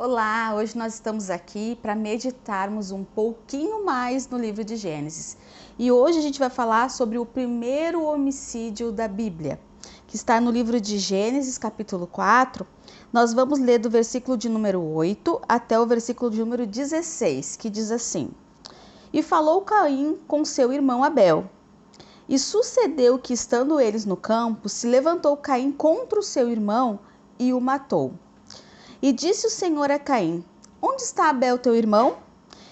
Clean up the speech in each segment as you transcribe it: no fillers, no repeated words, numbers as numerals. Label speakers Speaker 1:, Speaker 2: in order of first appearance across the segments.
Speaker 1: Olá, hoje nós estamos aqui para meditarmos um pouquinho mais no livro de Gênesis. E hoje a gente vai falar sobre o primeiro homicídio da Bíblia, que está no livro de Gênesis, capítulo 4. Nós vamos ler do versículo de número 8 até o versículo de número 16, que diz assim: E falou Caim com seu irmão Abel. E sucedeu que, estando eles no campo, se levantou Caim contra o seu irmão e o matou. E disse o Senhor a Caim: Onde está Abel, teu irmão?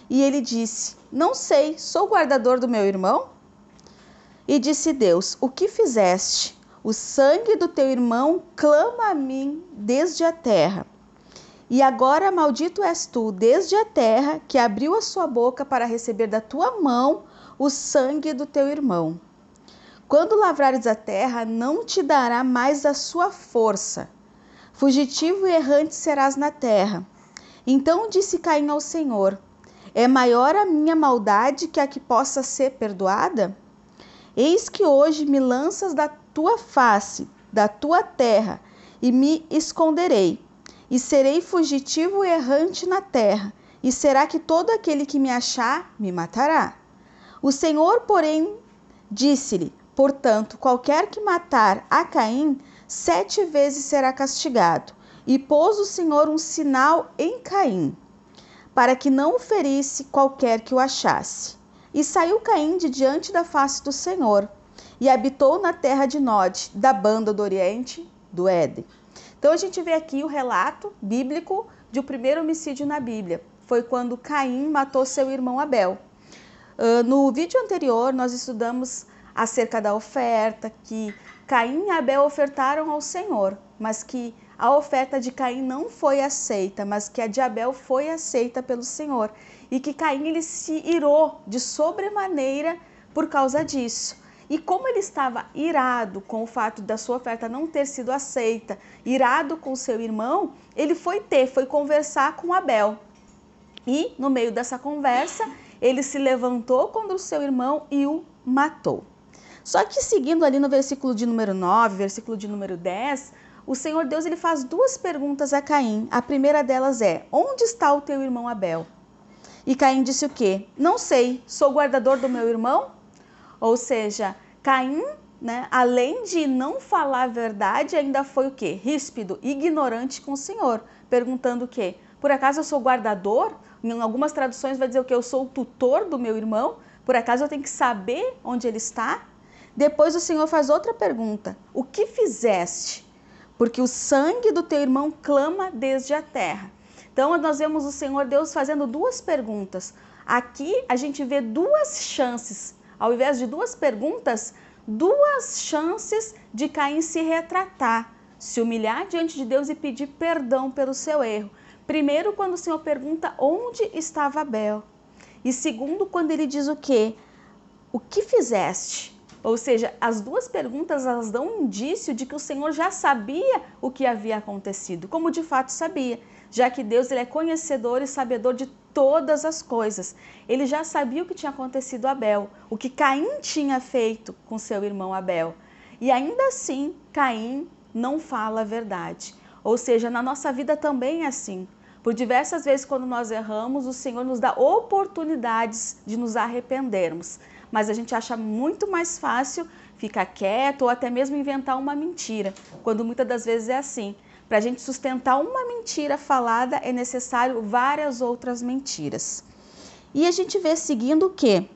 Speaker 1: E ele disse: Não sei, sou guardador do meu irmão? E disse Deus: O que fizeste? O sangue do teu irmão clama a mim desde a terra. E agora maldito és tu desde a terra, que abriu a sua boca para receber da tua mão o sangue do teu irmão. Quando lavrares a terra, não te dará mais a sua força. Fugitivo e errante serás na terra. Então disse Caim ao Senhor: É maior a minha maldade que a que possa ser perdoada? Eis que hoje me lanças da tua face, da tua terra, e me esconderei, e serei fugitivo e errante na terra, e será que todo aquele que me achar me matará? O Senhor, porém, disse-lhe: Portanto, qualquer que matar a Caim, 7 vezes será castigado. E pôs o Senhor um sinal em Caim, para que não o ferisse qualquer que o achasse. E saiu Caim de diante da face do Senhor, e habitou na terra de Nod, da banda do oriente do Éden. Então a gente vê aqui o relato bíblico de o primeiro homicídio na Bíblia. Foi quando Caim matou seu irmão Abel. No vídeo anterior nós estudamos acerca da oferta, que Caim e Abel ofertaram ao Senhor, mas que a oferta de Caim não foi aceita, mas que a de Abel foi aceita pelo Senhor. E que Caim ele se irou de sobremaneira por causa disso. E como ele estava irado com o fato da sua oferta não ter sido aceita, irado com seu irmão, ele foi conversar com Abel. E no meio dessa conversa, ele se levantou contra o seu irmão e o matou. Só que seguindo ali no versículo de número 9, versículo de número 10, o Senhor Deus ele faz 2 perguntas a Caim. A primeira delas é: Onde está o teu irmão Abel? E Caim disse o quê? Não sei, sou guardador do meu irmão? Ou seja, Caim, além de não falar a verdade, ainda foi o quê? Ríspido, ignorante com o Senhor, perguntando o quê? Por acaso eu sou guardador? Em algumas traduções vai dizer o quê? Eu sou o tutor do meu irmão? Por acaso eu tenho que saber onde ele está? Depois o Senhor faz outra pergunta: O que fizeste? Porque o sangue do teu irmão clama desde a terra. Então nós vemos o Senhor Deus fazendo 2 perguntas. Aqui a gente vê 2 chances. Ao invés de 2 perguntas, 2 chances de Caim se retratar, se humilhar diante de Deus e pedir perdão pelo seu erro. Primeiro, quando o Senhor pergunta onde estava Abel. E segundo, quando ele diz o quê? O que fizeste? Ou seja, as 2 perguntas elas dão um indício de que o Senhor já sabia o que havia acontecido, como de fato sabia, já que Deus ele é conhecedor e sabedor de todas as coisas. Ele já sabia o que tinha acontecido a Abel, o que Caim tinha feito com seu irmão Abel. E ainda assim, Caim não fala a verdade. Ou seja, na nossa vida também é assim. Por diversas vezes, quando nós erramos, o Senhor nos dá oportunidades de nos arrependermos. Mas a gente acha muito mais fácil ficar quieto ou até mesmo inventar uma mentira, quando muitas das vezes é assim. Para a gente sustentar uma mentira falada, é necessário várias outras mentiras. E a gente vê seguindo o quê?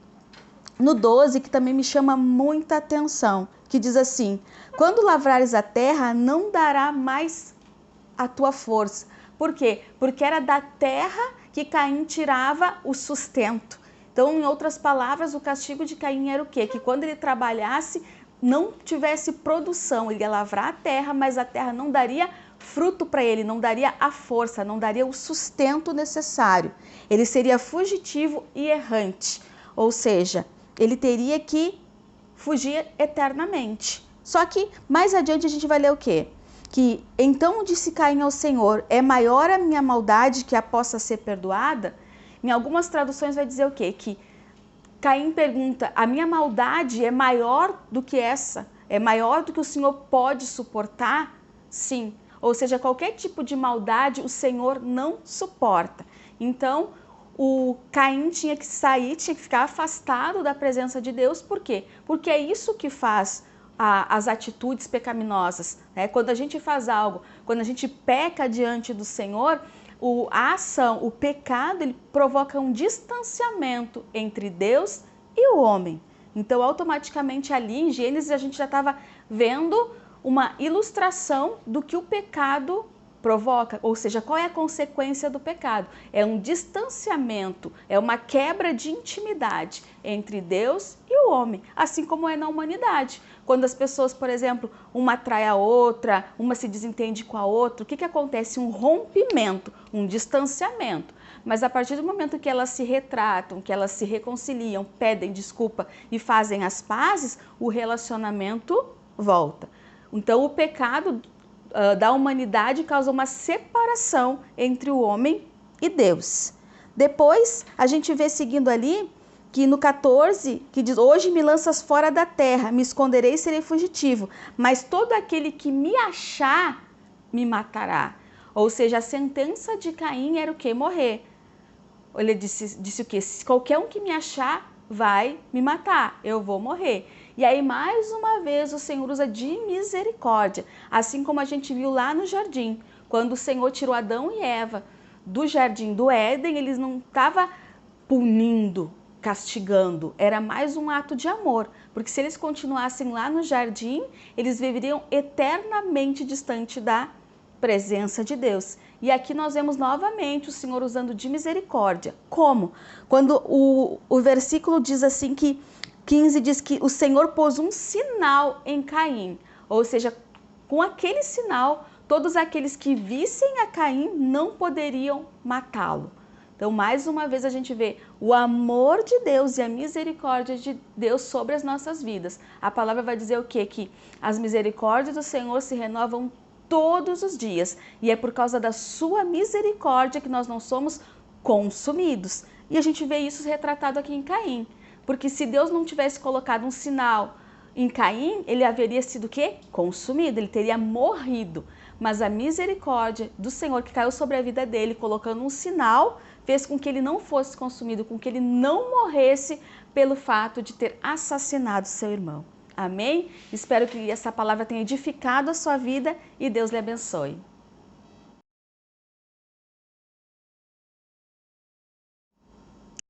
Speaker 1: No 12, que também me chama muita atenção, que diz assim: Quando lavrares a terra, não dará mais a tua força. Por quê? Porque era da terra que Caim tirava o sustento. Então, em outras palavras, o castigo de Caim era o quê? Que quando ele trabalhasse, não tivesse produção. Ele ia lavrar a terra, mas a terra não daria fruto para ele, não daria a força, não daria o sustento necessário. Ele seria fugitivo e errante. Ou seja, ele teria que fugir eternamente. Só que mais adiante a gente vai ler o quê? Que então disse Caim ao Senhor: É maior a minha maldade que a possa ser perdoada? Em algumas traduções vai dizer o quê? Que Caim pergunta: a minha maldade é maior do que essa? É maior do que o Senhor pode suportar? Sim. ou seja, qualquer tipo de maldade o Senhor não suporta. Então, o Caim tinha que sair, tinha que ficar afastado da presença de Deus. Por quê? Porque é isso que faz as atitudes pecaminosas, né? Quando a gente faz algo, quando a gente peca diante do Senhor, a ação, o pecado, ele provoca um distanciamento entre Deus e o homem. Então, automaticamente ali em Gênesis a gente já estava vendo uma ilustração do que o pecado provoca, ou seja, qual é a consequência do pecado? É um distanciamento, é uma quebra de intimidade entre Deus e o homem, assim como é na humanidade. Quando as pessoas, por exemplo, uma trai a outra, uma se desentende com a outra, o que acontece? Um rompimento, um distanciamento. Mas a partir do momento que elas se retratam, que elas se reconciliam, pedem desculpa e fazem as pazes, o relacionamento volta. Então o pecado da humanidade causa uma separação entre o homem e Deus. Depois, a gente vê seguindo ali, que no 14, que diz, hoje me lanças fora da terra, me esconderei e serei fugitivo, mas todo aquele que me achar, me matará. Ou seja, a sentença de Caim era o quê? Morrer. Ele disse o quê? Se qualquer um que me achar vai me matar, eu vou morrer. E aí, mais uma vez, o Senhor usa de misericórdia, assim como a gente viu lá no jardim, quando o Senhor tirou Adão e Eva do jardim do Éden, eles não estavam punindo, castigando, era mais um ato de amor, porque se eles continuassem lá no jardim, eles viveriam eternamente distante da presença de Deus. E aqui nós vemos novamente o Senhor usando de misericórdia. Como? Quando o versículo diz assim que 15 diz que o Senhor pôs um sinal em Caim, ou seja, com aquele sinal, todos aqueles que vissem a Caim não poderiam matá-lo. Então, mais uma vez a gente vê o amor de Deus e a misericórdia de Deus sobre as nossas vidas. A palavra vai dizer o quê? Que as misericórdias do Senhor se renovam todos os dias. E é por causa da sua misericórdia que nós não somos consumidos. E a gente vê isso retratado aqui em Caim. Porque se Deus não tivesse colocado um sinal em Caim, ele haveria sido o quê? Consumido, ele teria morrido. Mas a misericórdia do Senhor que caiu sobre a vida dele, colocando um sinal, fez com que ele não fosse consumido, com que ele não morresse pelo fato de ter assassinado seu irmão. Amém? Espero que essa palavra tenha edificado a sua vida e Deus lhe abençoe.